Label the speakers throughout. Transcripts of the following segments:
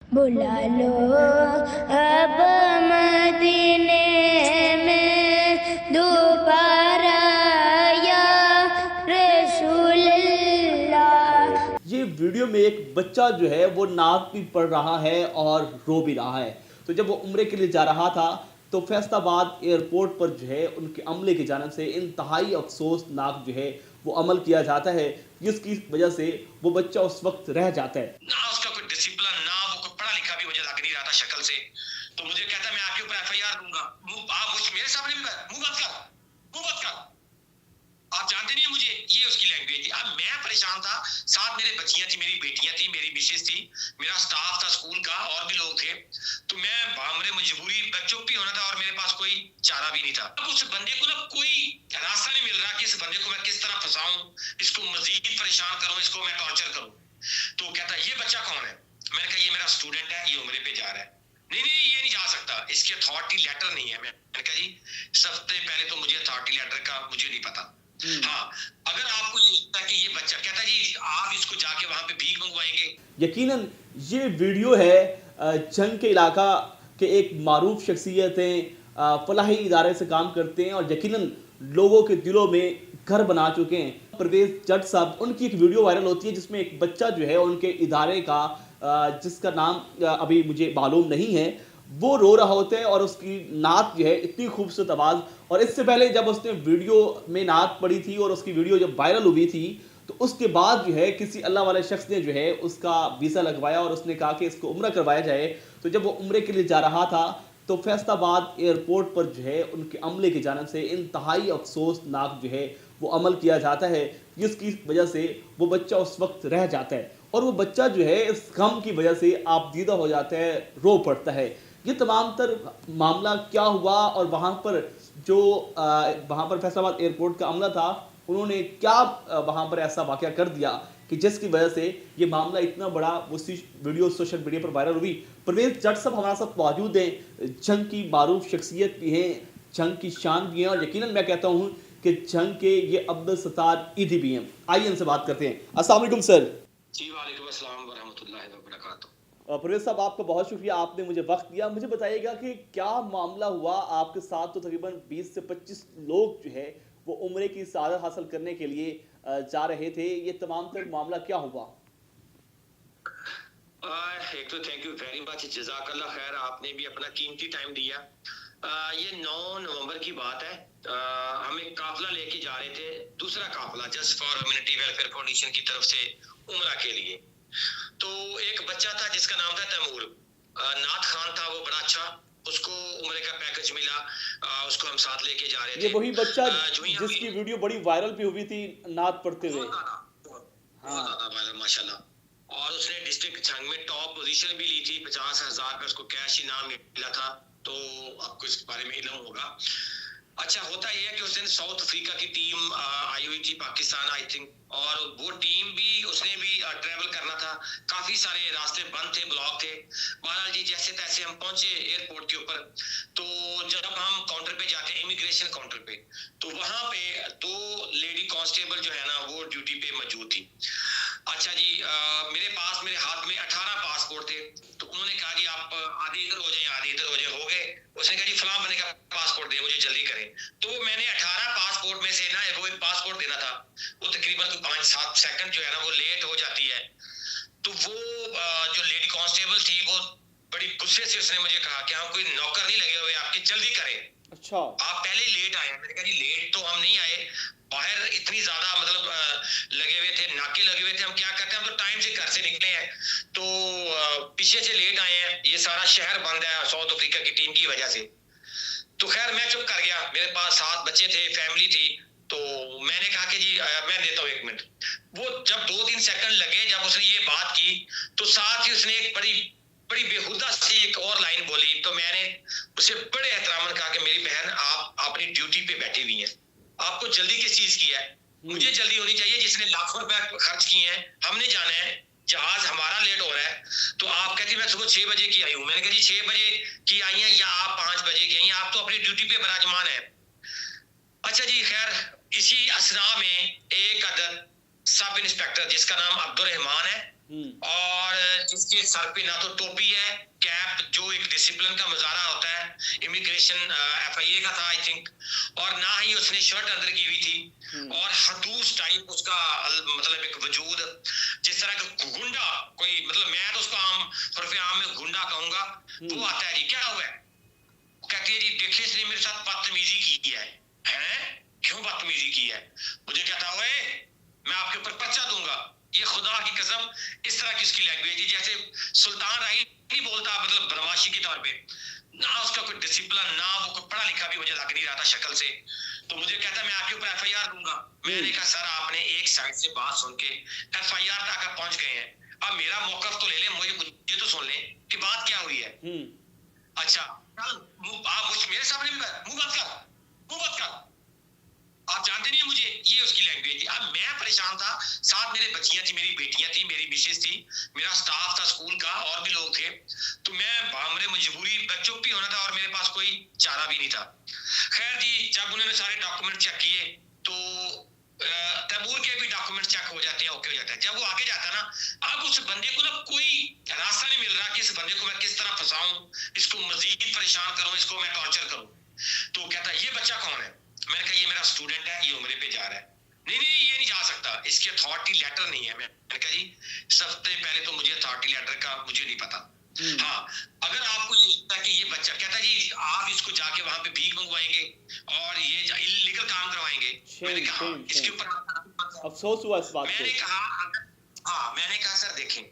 Speaker 1: बुला लो अब मदीने में दोबारा या रसूल अल्लाह।
Speaker 2: ये वीडियो में एक बच्चा जो है वो नाक भी पढ़ रहा है और रो भी रहा है। तो जब वो उम्रे के लिए जा रहा था तो फैसलाबाद एयरपोर्ट पर जो है उनके अमले की जानिब से इंतहाई अफसोसनाक जो है वो अमल किया जाता है, जिसकी वजह से वो बच्चा उस वक्त रह जाता है।
Speaker 3: ना उसका कोई डिसिप्लिन, ना वो कोई पढ़ा लिखा भी मुझे लग नहीं रहा था शक्ल से। तो मुझे कहता मैं आपके ऊपर एफआईआर दूंगा। आप मेरे सामने मुंह बंद कर, मुंह बंद कर, आप जानते नहीं है मुझे। ये उसकी लैंग्वेज थी। अब मैं परेशान था, साथ मेरे बच्चियां थी, मेरी बेटियां थी, मेरी मिसेस थी, मेरा स्टाफ था स्कूल का, और भी लोग थे। तो मैं मेरे मजबूरी चुप भी होना था और मेरे पास कोई चारा भी नहीं था। अब उस बंदे को ना कोई रास्ता नहीं मिल रहा कि इस बंदे को मैं किस तरह फंसाऊं, इसको मजीद परेशान करूं, इसको मैं टॉर्चर करूं। तो कहता ये बच्चा कौन है? मैंने कहा ये मेरा स्टूडेंट है, ये उम्रे पे जा रहा है। नहीं नहीं ये नहीं जा सकता, इसकी अथॉरिटी लेटर नहीं है। मैंने कहा जी सबसे पहले तो मुझे अथॉरिटी लेटर का मुझे नहीं पता। हाँ, अगर आपको ये लगता है कि ये बच्चा, कहता जी आप इसको जाके वहां पे भीख मंगवाएंगे।
Speaker 2: यकीनन ये वीडियो है जंग के इलाका के एक मारूफ शख्सियतें फलाही इदारे से काम करते हैं और यकीनन लोगों के दिलों में घर बना चुके हैं। परवेज जट साहब, उनकी एक वीडियो वायरल होती है जिसमें एक बच्चा जो है उनके इदारे का जिसका नाम अभी मुझे मालूम नहीं है, वो रो रहा होता है और उसकी नात जो है इतनी खूबसूरत आवाज़। और इससे पहले जब उसने वीडियो में नात पड़ी थी और उसकी वीडियो जब वायरल हुई थी तो उसके बाद जो है किसी अल्लाह वाले शख्स ने जो है उसका वीज़ा लगवाया और उसने कहा कि इसको उम्रा करवाया जाए। तो जब वो उम्रे के लिए जा रहा था तो फैसलाबाद एयरपोर्ट पर जो है उनके अमले की जानिब से इंतहाई अफसोसनाक जो है वो अमल किया जाता है, जिसकी वजह से वो बच्चा उस वक्त रह जाता है और वो बच्चा जो है इस गम की वजह से आप दीदा हो जाता है, रो पड़ता है। ये तमाम तर मामला क्या हुआ और वहाँ पर जो वहाँ पर फैसलाबाद एयरपोर्ट का अमला था उन्होंने क्या वहाँ पर ऐसा वाक़या कर दिया कि जिसकी वजह से ये मामला इतना बड़ा उसी वीडियो सोशल मीडिया पर वायरल हुई। परवेज जट साहब हमारे साथ मौजूद हैं, जंग की मारूफ शख्सियत भी हैं, जंग की शान भी हैं और यकीनन मैं कहता हूँ कि जंग के ये अब्दुल सत्तार ईदी भी हैं। आइए इनसे बात करते हैं। अस्सलाम वालेकुम सर।
Speaker 3: जी वालेकुम अस्सलाम व रहमतुल्लाहि व बरकातहू।
Speaker 2: परवेज साहब, आपका बहुत शुक्रिया, आपने मुझे वक्त दिया। मुझे बताइएगा कि क्या मामला हुआ आपके साथ? तो तकरीबन 20 से 25 लोग जो है वो उम्रे की सआदत हासिल करने के लिए जा रहे थे। ये तमाम तर मामला क्या हुआ?
Speaker 3: एक तो थैंक यू वेरी मच, जज़ाकल्लाह खैर, आपने भी अपना कीमती टाइम दिया। ये 9 नवंबर की बात है। हम एक काफिला लेके जा रहे थे, दूसरा काफिला just for humanity welfare foundation की तरफ से उम्रा के लिए। तो एक बच्चा था जिसका नाम था तैमूर, नात खान था वो, बड़ा अच्छा, उसको उम्रे का पैकेज मिला। उसको हम साथ लेके जा रहे थे।
Speaker 2: ये वही बच्चा जिसकी
Speaker 3: हम
Speaker 2: वीडियो बड़ी वायरल भी हुई थी नात पढ़ते हुए?
Speaker 3: बहुत ज्यादा वायरल माशाल्लाह। और उसने डिस्ट्रिक्ट जंग में टॉप पोजीशन भी ली थी, 50,000 का उसको कैश इनाम मिला था। तो आपको इस बारे में इल्म होगा। अच्छा, होता यह है कि उस दिन साउथ अफ्रीका की टीम आई हुई थी, पाकिस्तान आई थिंक, और वो टीम भी, उसने भी ट्रेवल करना था। काफी सारे रास्ते बंद थे, ब्लॉक थे। बहरहाल जी जैसे तैसे हम पहुंचे एयरपोर्ट के ऊपर। तो जब हम काउंटर पे जाते, इमिग्रेशन काउंटर पे, तो वहां पे 2 लेडी कांस्टेबल जो है ना वो ड्यूटी पे मौजूद थी। अच्छा जी, मेरे हाथ में 18 पासपोर्ट थे। तो उन्होंने कहा जी आप आधे इधर हो जाए, आधे इधर हो जाए, हो गए। उसने कहा जी फलां बंदे का पासपोर्ट दे, मुझे जल्दी करें। तो मैंने 18 पासपोर्ट में से ना वो एक पासपोर्ट देना था, वो तकरीबन 5-7 सेकंड जो है ना वो लेट हो जाती है। तो वो जो लेडी कांस्टेबल थी वो बड़ी गुस्से से उसने मुझे कहा कि हम कोई नौकर नहीं लगे हुए आपके, जल्दी करें।
Speaker 2: अच्छा,
Speaker 3: आप पहले लेट आए। मैंने कहा जी लेट तो हम नहीं आए, बाहर इतनी ज्यादा मतलब लगे हुए थे, नाके लगे हुए थे, हम क्या करते हैं, हम तो टाइम से घर से निकले हैं। तो पीछे से लेट आए हैं, ये सारा शहर बंद है साउथ अफ्रीका की टीम की वजह से। तो खैर मैं चुप कर गया, मेरे पास 7 बच्चे थे, फैमिली थी। तो मैंने कहा कि जी मैं देता हूँ 1 मिनट। वो जब 2-3 सेकंड लगे, जब उसने ये बात की तो साथ ही उसने एक बड़ी बड़ी बेहुदा सी एक और लाइन बोली। तो मैंने उसे बड़े एहतराम कहा कि मेरी बहन आप अपनी ड्यूटी पे बैठी हुई हैं, आपको जल्दी किस चीज की है? मुझे जल्दी होनी चाहिए, जिसने लाखों रुपए खर्च किए हैं, हमने जाना है, जहाज हमारा लेट हो रहा है। तो आप कहती मैं सुबह 6 बजे की आई हूँ। मैंने कहा जी 6 बजे की आई हैं या आप 5 बजे की आई हैं, आप तो अपनी ड्यूटी पे विराजमान है। अच्छा जी, खैर इसी असना में एक अदद सब इंस्पेक्टर जिसका नाम अब्दुल रहमान है, और जिसके सर पे ना तो टोपी है, कैप जो एक डिसिप्लिन का मुजाहरा होता है, इमिग्रेशन FIA का था आई थिंक, और ना ही उसने शर्ट अंदर की हुई थी, और हदूस टाइप उसका मतलब एक वजूद, जिस तरह का गुंडा कोई, मतलब मैं तो उसको आम में गुंडा कहूंगा, वो आता है। जी क्या हुआ है? कहती है जी देखिए इसने मेरे साथ बदतमीजी की है। क्यों बदतमीजी की है? मुझे कहता हुआ मैं आपके ऊपर पर्चा दूंगा। ये खुदा की कसम इस तरह की इसकी लैंग्वेज, जैसे सुल्तान राही नहीं बोलता, मतलब बदमाशी के तौर पे, ना उसका कोई डिसिप्लिन, ना वो कोई पढ़ा लिखा भी मुझे लग नहीं रहा था शक्ल से। तो मुझे कहता मैं आपके ऊपर FIR दूंगा। मैंने कहा सर आपने एक साइड से बात सुन के FIR तक आप पहुंच गए हैं, अब मेरा मौकफ तो ले ले, मुझे तो सुन ले कि बात क्या हुई है। अच्छा आप मेरे सामने भी मुंह बंद कर, आप जानते नहीं मुझे, ये उसकी लैंग्वेज थी। अब मैं परेशान था, साथ मेरे बच्चियां थी, मेरी बेटियां थी, मेरी मिसेस थी, मेरा स्टाफ था स्कूल का, और भी लोग थे। तो मेरे मजबूरी बच्चों भी होना था और मेरे पास कोई चारा भी नहीं था। खैर जी जब उन्होंने सारे डॉक्यूमेंट चेक किए तो तैमूर के भी डॉक्यूमेंट चेक हो जाते हैं, ओके हो जाता है। जब वो आगे जाता है ना, अब उस बंदे को ना कोई रास्ता नहीं मिल रहा कि इस बंदे को मैं किस तरह फंसाऊं, इसको मजीद परेशान करूं, इसको मैं टॉर्चर करूं। तो कहता ये बच्चा कौन है? मैंने कहा ये मेरा स्टूडेंट है, ये उम्रे पे जा रहा है। नहीं ये नहीं जा सकता, इसकी अथॉरिटी लेटर नहीं है। मैंने कहा जी सबसे पहले तो मुझे अथॉरिटी लेटर का मुझे नहीं पता। हाँ अगर आपको ये लगता है कि ये बच्चा, कहता जी आप इसको जाके वहां पे भीख मंगवाएंगे और ये इलीगल काम करवाएंगे। मैंने कहा इसके ऊपर
Speaker 2: अफसोस हुआ इस बात को।
Speaker 3: मैंने कहा सर देखें,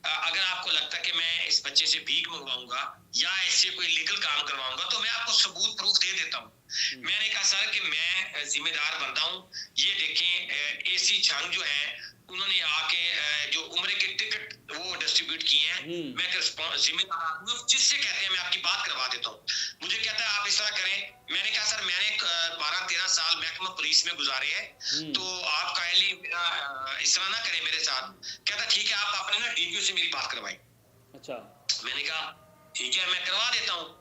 Speaker 3: अगर आपको लगता है कि मैं इस बच्चे से भीख मंगवाऊंगा या इससे कोई लीगल काम करवाऊंगा तो मैं आपको सबूत प्रूफ दे देता हूँ। मैंने कहा सर कि मैं जिम्मेदार बंदा हूँ, ये देखें AC झंग जो है उन्होंने आके जो उम्रे के टिकट वो डिस्ट्रीब्यूट किए हैं, मैं जिम्मेदार आदमी हूँ, जिससे कहते हैं मैं आपकी बात करवा देता हूँ। मुझे कहता है आप इस तरह करें। मैंने कहा सर मैंने 12-13 साल महकमा पुलिस में गुजारे हैं, तो आप काइंडली इस तरह ना करें मेरे साथ। कहता ठीक है आप अपने ना DPO से मेरी बात करवाएं।
Speaker 2: अच्छा
Speaker 3: मैंने कहा ठीक है मैं करवा देता हूँ।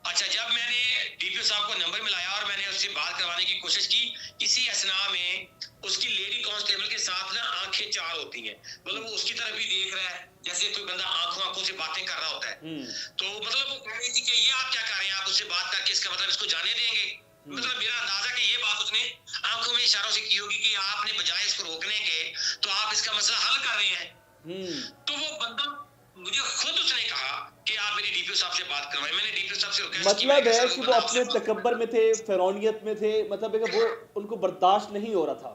Speaker 3: अच्छा जब मैंने DPO साहब को नंबर मिलाया और मैंने उससे बात करवाने की कोशिश की, इसी असना में उसकी लेडी कांस्टेबल के साथ ना आंखें चार होती हैं, मतलब वो उसकी तरफ भी देख रहा है जैसे कोई बंदा आंखों से बातें कर रहा होता है। तो मतलब वो कह रही थी कि ये आप क्या कर रहे हैं, आप उससे बात करके इसका मतलब इसको जाने देंगे। मतलब मेरा अंदाजा कि ये बात उसने आंखों में इशारों से की होगी कि आपने बजाय इसको रोकने के तो आप इसका मसला हल कर रहे हैं। तो वो बंदा मुझे खुद उसने कहा कि आप मेरी DPO साहब से बात करवाएं। मैंने DPO साहब से रिक्वेस्ट की,
Speaker 2: मतलब है कि वो अपने तकब्बर में थे, फिरौनियत में थे, मतलब है कि वो उनको बर्दाश्त नहीं हो रहा था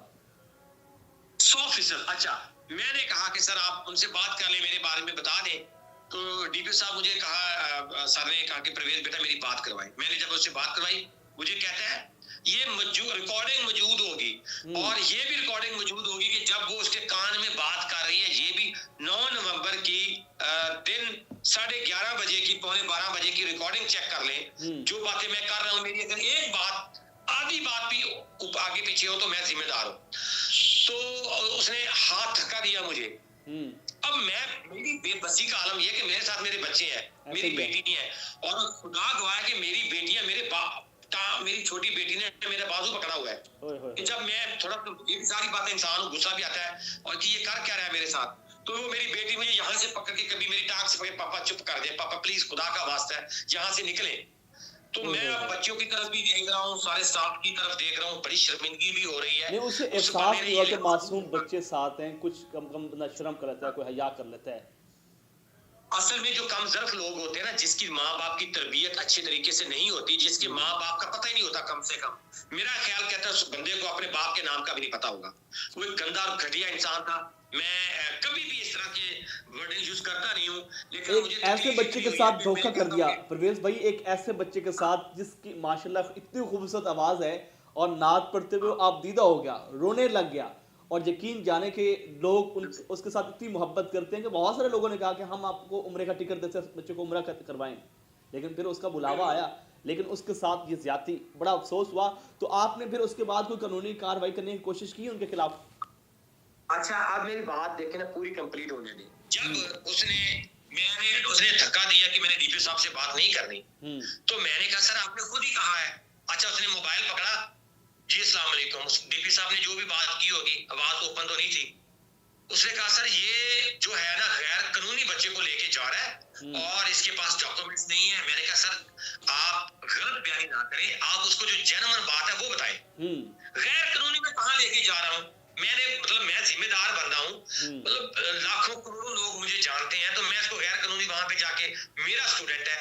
Speaker 3: 100%। अच्छा मैंने कहा कि सर आप उनसे बात कर ले, मेरे बारे में बता दें। तो DPO साहब मुझे कहा, सर ने कहा कि प्रवेश बेटा मेरी बात करवाई। मैंने जब उससे बात करवाई मुझे कहता है ये रिकॉर्डिंग मौजूद होगी, और ये भी रिकॉर्डिंग मौजूद होगी कि जब वो उसके कान में बात कर रही है, ये भी 9 नवंबर की दिन 11:30 बजे की 11:45 बजे की रिकॉर्डिंग चेक कर ले। जो बातें मैं कर रहा हूँ मेरी अगर एक बात आधी बात भी आगे पीछे हो तो मैं जिम्मेदार हूँ। तो उसने हाथ थका दिया मुझे। अब मेरी बेबसी का आलम यह कि मेरे साथ मेरे बच्चे हैं, मेरी बेटी है, और खुदा गवाह है कि मेरी बेटियां मेरी छोटी बेटी ने मेरा बाजू पकड़ा हुआ है। जब मैं थोड़ा ये भी सारी बातें इंसान को गुस्सा भी आता है और कि ये कर क्या रहा है मेरे साथ, तो वो मेरी बेटी मुझे यहाँ से पकड़ के कभी मेरी टांग से पकड़, पापा चुप कर दे, पापा प्लीज खुदा का वास्ता है यहाँ से निकले। तो मैं बच्चों की तरफ भी देख रहा हूँ, सारे स्टाफ की तरफ देख रहा हूँ, बड़ी शर्मिंदगी भी हो रही है।
Speaker 2: नहीं उसे एहसास नहीं हुआ कि मासूम बच्चे साथ हैं, कुछ कम बंदा शर्म कर लेता है, कोई हया कर लेता है।
Speaker 3: असल में जो कमजोर लोग होते हैं ना, जिसकी माँ बाप की तरबियत अच्छे तरीके से नहीं होती, जिसके माँ बाप का पता ही नहीं होता, कम से कम मेरा ख्याल कहता है उस बंदे को अपने बाप के नाम का भी नहीं पता होगा। वो एक गंदा और घटिया इंसान था। मैं कभी भी इस तरह के वर्ड यूज करता नहीं हूँ, लेकिन मुझे
Speaker 2: ऐसे बच्चे के साथ धोखा कर दिया परवेज भाई, एक ऐसे बच्चे के साथ जिसकी माशाल्लाह इतनी खूबसूरत आवाज है और नात पढ़ते हुए आप दीदा हो गया, रोने लग गया, और यकीन जाने के लोग उसके साथ इतनी मोहब्बत करते हैं कि बहुत सारे लोगों ने कहा कि हम आपको उम्रे का टिकट देते हैं, बच्चे को उम्रा करवाएं, लेकिन फिर उसका बुलावा आया, लेकिन उसके साथ ये ज्यादती, बड़ा अफसोस हुआ। तो आपने फिर उसके बाद कोई कानूनी कार्रवाई करने की कोशिश की उनके खिलाफ?
Speaker 3: अच्छा अब मेरी बात देखें ना, पूरी कंप्लीट होने दी। जब उसने धक्का दिया कि मैंने DPO साहब से बात नहीं करनी, तो मैंने कहा सर आपने खुद ही कहा है। अच्छा उसने मोबाइल पकड़ा, जी अस्सलाम वालेकुम। DPO साहब ने जो भी बात की होगी, आवाज ओपन तो नहीं थी, उसने कहा सर ये जो है ना गैर कानूनी बच्चे को लेके जा रहा है और इसके पास डॉक्यूमेंट्स नहीं है। मैंने कहा सर आप गलत बयानी ना करें, आप उसको जो जेन्युइन बात है वो बताएं। गैर कानूनी में कहाँ लेके जा रहा हूँ, मैं जिम्मेदार बंदा हूँ, लाखों करोड़ों लोग मुझे जानते हैं, तो मैं इसको गैर कानूनी वहां पे जाके, मेरा स्टूडेंट है।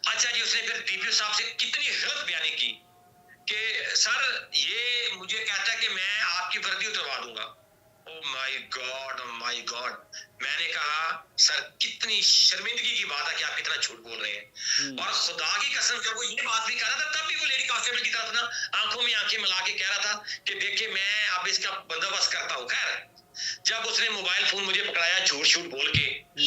Speaker 3: अच्छा जी, उसने फिर डीपीओ साहब से कितनी गलत बयानी की कि सर ये मुझे कहता है कि मैं आपकी वर्दी उतरवा दूंगा। ओ माय गॉड, मैंने कहा सर कितनी शर्मिंदगी की बात है कि आप इतना झूठ बोल रहे हैं। और खुदा की कसम जब वो ये बात भी कर रहा था, तब भी वो लेडी कांस्टेबल की तरफ ना आंखों में आंखें मिला के कह रहा था कि देखिए मैं अब इसका बंदोबस्त करता हूँ। खैर जब उसने मोबाइल फोन मुझे पकड़ाया झूठ झूठ बोल के,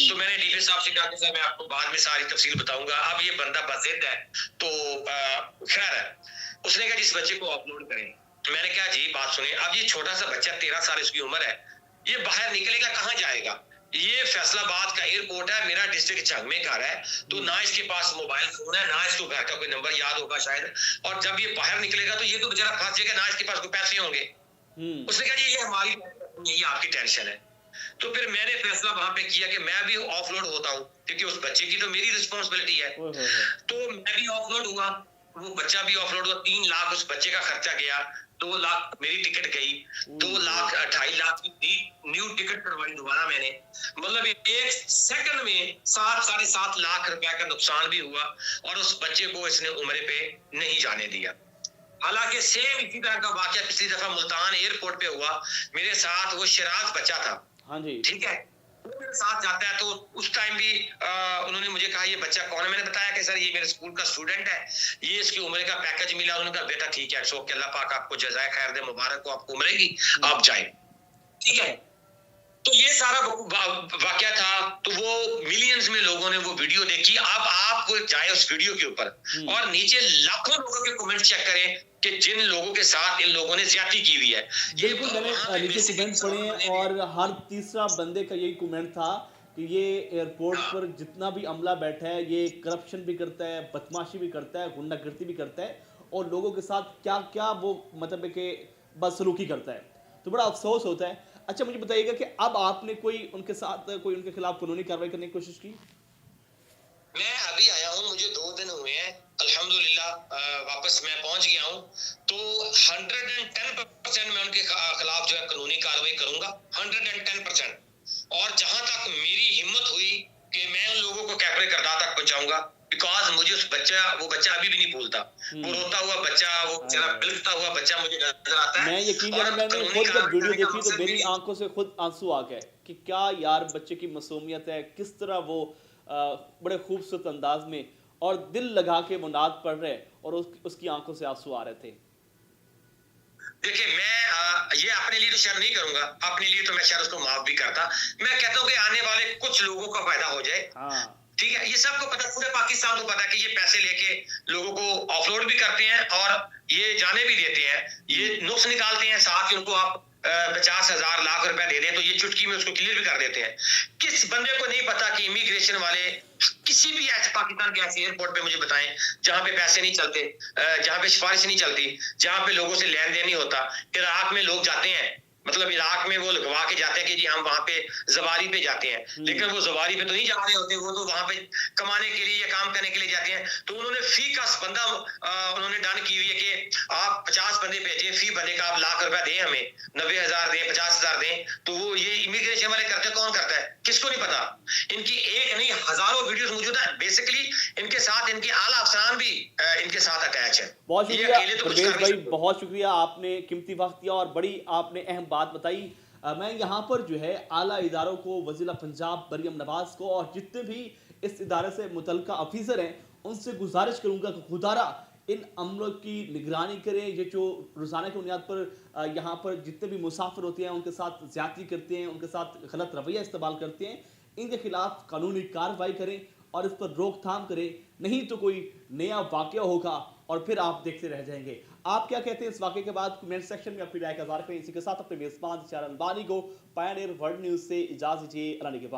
Speaker 3: तो मैंने डीपीओ साहब से कहा कि सर मैं आपको बाद में सारी तफसील बताऊंगा, अब ये बंदा बज़िद है। तो खैर उसने कहा जिस बच्चे को अपलोड करें। मैंने कहा जी बात सुनिए, अब ये छोटा सा बच्चा 13 साल इसकी उम्र है, ये बाहर निकलेगा कहाँ जाएगा? ये फैसलाबाद का एयरपोर्ट है, मेरा डिस्ट्रिक्ट झंग में घर है, तो ना इसके पास मोबाइल फोन है, ना इसको घर का कोई नंबर याद होगा शायद, और जब ये बाहर निकलेगा तो ये तो बेचारा फंस जाएगा, ना इसके पास कोई पैसे होंगे। उसने कहा जी ये हमारी, ये आपकी टेंशन है। तो फिर मैंने फैसला वहां पे किया कि मैं भी ऑफलोड होता हूँ, क्योंकि उस बच्चे की तो मेरी रिस्पॉन्सिबिलिटी है। तो मैं भी ऑफलोड हुआ, वो बच्चा भी ऑफलोड हुआ। 3 लाख उस बच्चे का खर्चा गया, 2 लाख मेरी टिकट गई, 2 लाख 2.5 लाख की न्यू टिकट करवाई दोबारा मैंने। मतलब 1 सेकंड में 7-7.5 लाख रुपए का नुकसान भी हुआ, और उस बच्चे को इसने उम्रे पे नहीं जाने दिया। हालांकि सेम इसी तरह का वाकया पिछली दफा मुल्तान एयरपोर्ट पे हुआ, मेरे साथ वो शिराज बच्चा था।
Speaker 2: हाँ जी,
Speaker 3: ठीक है, वो मेरे साथ जाता है, तो उस टाइम भी उन्होंने मुझे कहा ये बच्चा कौन है। मैंने बताया कि सर ये मेरे स्कूल का स्टूडेंट है, ये इसकी उम्र का पैकेज मिला। उन्होंने कहा बेटा ठीक है, सो अल्लाह पाक आपको जज़ाए खैर दे, मुबारक हो, आपको उम्र की, आप जाए। ठीक है, तो ये सारा वाकया था। तो वो मिलियंस में लोगों ने वो वीडियो देखी। अब आप जाए उस वीडियो के ऊपर और नीचे लाखों लोगों के कमेंट चेक करें कि जिन लोगों के साथ इन लोगों ने ज्यादती की हुई है।
Speaker 2: बिल्कुल, मैंने नीचे कमेंट पढ़े हैं और हर तीसरा बंदे का यही कमेंट था कि ये एयरपोर्ट पर जितना भी अमला बैठा है ये करप्शन भी करता है, बदमाशी भी करता है, गुंडागर्दी भी करता है, और लोगों के साथ क्या क्या वो मतलब है कि बदसलूकी करता है। तो बड़ा अफसोस होता है। अच्छा मुझे बताइएगा कि अब आपने कोई उनके साथ कोई उनके खिलाफ कानूनी कार्रवाई करने की कोशिश की?
Speaker 3: मैं अभी आया हूँ, मुझे 2 दिन हुए हैं, अल्हम्दुलिल्लाह वापस मैं पहुंच गया हूँ। तो 110% मैं उनके खिलाफ जो है कानूनी कार्रवाई करूंगा, 110%। और जहां तक मेरी हिम्मत हुई कि मैं उन लोगों को कैफरे करदा तक पहुंचाऊंगा, बिकॉज मुझे वो बच्चा अभी भी नहीं भूलता। वो रोता हुआ बच्चा, वो बेचारा बिलखता हुआ बच्चा मुझे नजर आता है।
Speaker 2: मैं यकीन जाने, मैंने खुद जब वीडियो देखी तो मेरी आंखों से खुद आंसू आ गए कि क्या यार बच्चे की मासूमियत है, किस तरह वो बड़े खूबसूरत अंदाज में और दिल लगा के वो नात पढ़ रहे और उसकी आंखों से आंसू आ रहे थे।
Speaker 3: देखिए मैं ये अपने लिए तो शेयर नहीं करूंगा, अपने लिए तो मैं शायद उसको माफ भी करता। मैं कहता हूँ कि आने वाले कुछ लोगों का फायदा हो जाए।
Speaker 2: हाँ,
Speaker 3: ठीक है, ये सबको पता, पूरे पाकिस्तान को पता है कि ये पैसे लेके लोगों को ऑफलोड भी करते हैं और ये जाने भी देते हैं, ये नुक्स निकालते हैं। साथ ही उनको आप 50,000 लाख रुपए दे दें तो ये चुटकी में उसको क्लियर भी कर देते हैं। किस बंदे को नहीं पता कि इमिग्रेशन वाले किसी भी ऐसे पाकिस्तान के ऐसे एयरपोर्ट पे मुझे बताएं जहां पे पैसे नहीं चलते, जहां पे सिफारिश नहीं चलती, जहां पे लोगों से लेन देन नहीं होता। इराक में लोग जाते हैं, मतलब इराक में वो लगवा के जाते हैं कि जी हम वहां पे जवारी पे जाते हैं, लेकिन वो जवारी पे तो नहीं जा रहे होते, वो तो वहां पे कमाने के लिए या काम करने के लिए जाते हैं। तो उन्होंने फी का बंदा उन्होंने डन की हुई है कि आप 50 बंदे भेजें, फी बंदे का आप लाख रुपया दें, हमें 90,000 दें, 50,000 दें। तो वो ये इमिग्रेशन वाले करते, कौन करता है, किसको नहीं पता। इनकी एक नहीं हजारों वीडियोस मौजूद है। बेसिकली इनके साथ इनके आला अफसरान भी इनके साथ अटैच है।
Speaker 2: बहुत शुक्रिया परवेज भाई, बहुत शुक्रिया, आपने कीमती वक्त दिया और बड़ी आपने अहम बात बताई। मैं यहाँ पर जो है आला इदारों को, वज़ीर पंजाब मरियम नवाज को और जितने भी इस इदारे से मुतल्लिका ऑफिसर हैं उनसे गुजारिश करूँगा कि खुदारा इन अमलों की निगरानी करें। ये जो रोज़ाना की बुनियाद पर यहाँ पर जितने भी मुसाफिर होते हैं उनके साथ ज़्यादती करते हैं, उनके साथ गलत रवैया इस्तेमाल करते हैं, इनके खिलाफ कानूनी कार्रवाई करें और इस पर रोकथाम करें, नहीं तो कोई नया वाक़या होगा और फिर आप देखते रह जाएंगे। आप क्या कहते हैं इस वाक़े के बाद? कमेंट सेक्शन में अपनी राय का इज़हार करें। इसी के साथ अपने मेज़बान इशार अलबानी को पायनियर वर्ल्ड न्यूज़ से इजाज़त दीजिए। अल्लाह निगहबान।